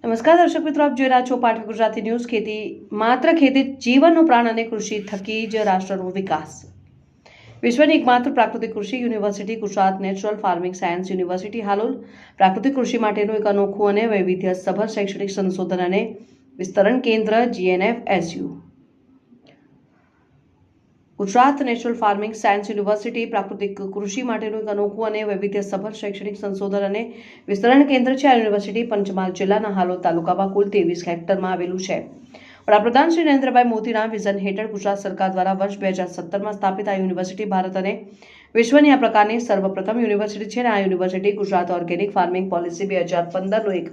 નમસ્કાર દર્શક મિત્રો, આપ જોઈ રહ્યા છો પાઠક ગુજરાતી ન્યૂઝ। ખેતી માત્ર ખેતી જીવનનો પ્રાણ અને કૃષિ થકી જ રાષ્ટ્રનો વિકાસ। વિશ્વની એકમાત્ર પ્રાકૃતિક કૃષિ university Gujarat natural farming science university Halol પ્રાકૃતિક કૃષિ માટેનું એક અનોખું અને વૈવિધ્યસભર શૈક્ષણિક સંશોધન અને વિસ્તરણ કેન્દ્ર GNFSU Gujarat natural farming science university પ્રાકૃતિક કૃષિ માટેનું એક અનોખું અને વૈવિધ્યસભર શૈક્ષણિક સંશોધન અને વિસ્તરણ કેન્દ્ર છે। આ યુનિવર્સિટી પંચમહાલ જિલ્લાના હાલોલ તાલુકામાં કુલ 23 હેક્ટરમાં આવેલું છે। વડાપ્રધાન શ્રી નરેન્દ્રભાઈ મોદીના વિઝન હેઠળ ગુજરાત સરકાર દ્વારા વર્ષ 2017માં સ્થાપિત આ યુનિવર્સિટી ભારત અને વિશ્વની આ પ્રકારની સર્વપ્રથમ યુનિવર્સિટી છે। આ university Gujarat organic farming policy 2015નું એક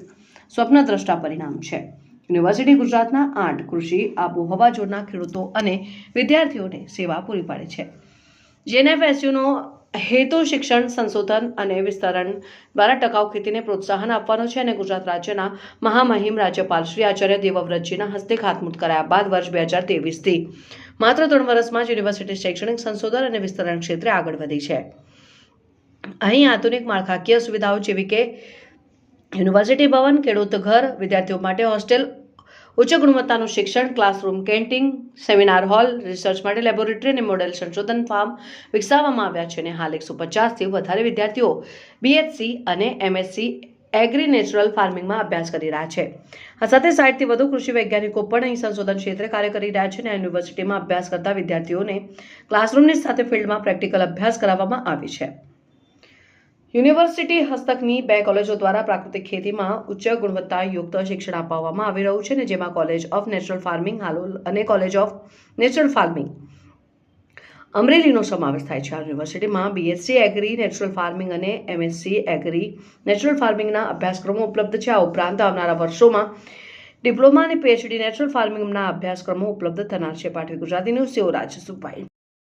સ્વપ્નદ્રષ્ટા પરિણામ છે। યુનિવર્સિટી ગુજરાતના 8 કૃષિ આબોહવા ઝોનના ખેડૂતો અને વિદ્યાર્થીઓને સેવા પૂરી પાડે છે। GNFSUનો હેતુ શિક્ષણ, સંશોધન અને વિસ્તરણ દ્વારા ટકાઉ ખેતીને પ્રોત્સાહન આપવાનો છે અને ગુજરાત રાજ્યના મહામહિમ રાજ્યપાલ શ્રી આચાર્ય દેવવ્રતજીના હસ્તે ખાતમુહૂર્ત કરાયા બાદ વર્ષ 2023થી માત્ર 3 વર્ષમાં જ યુનિવર્સિટી શૈક્ષણિક સંશોધન અને વિસ્તરણ ક્ષેત્રે આગળ વધી છે। અહીં આધુનિક માળખાકીય સુવિધાઓ જેવી કે યુનિવર્સિટી ભવન, ખેડૂત ઘર, વિદ્યાર્થીઓ માટે હોસ્ટેલ, ઉચ્ચ ગુણવત્તાનું શિક્ષણ, classroom, canteen, seminar hall, research માટે લેબોરેટરી અને મોડેલ સંશોધન ફાર્મ વિકસાવવામાં આવ્યા છે અને હાલ 150થી વધારે વિદ્યાર્થીઓ BSc અને MSc એગ્રી નેચરલ ફાર્મિંગમાં અભ્યાસ કરી રહ્યા છે। આ સાથે 60થી વધુ કૃષિ વૈજ્ઞાનિકો પણ અહીં સંશોધન ક્ષેત્રે કાર્ય કરી રહ્યા છે અને આ યુનિવર્સિટીમાં અભ્યાસ કરતા વિદ્યાર્થીઓને ક્લાસરૂમની સાથે ફિલ્ડમાં પ્રેક્ટિકલ અભ્યાસ કરાવવામાં આવે છે। યુનિવર્સિટી હસ્તકની 2 કોલેજો દ્વારા પ્રાકૃતિક ખેતીમાં ઉચ્ચ ગુણવત્તાયુક્ત શિક્ષણ આપવામાં આવી રહ્યું છે અને જેમાં college of natural farming Halol અને કોલેજ ઓફ નેચરલ ફાર્મિંગ અમરેલીનો સમાવેશ થાય છે। આ યુનિવર્સિટીમાં BSc એગ્રી નેચરલ ફાર્મિંગ અને MSc એગ્રી નેચરલ ફાર્મિંગના અભ્યાસક્રમો ઉપલબ્ધ છે। આ ઉપરાંત આવનારા વર્ષોમાં ડિપ્લોમા અને PhD નેચરલ ફાર્મિંગના અભ્યાસક્રમો ઉપલબ્ધ થનાર છે। પાઠવી ગુજરાતી ન્યૂઝ સેવ રાજસુભાઈ।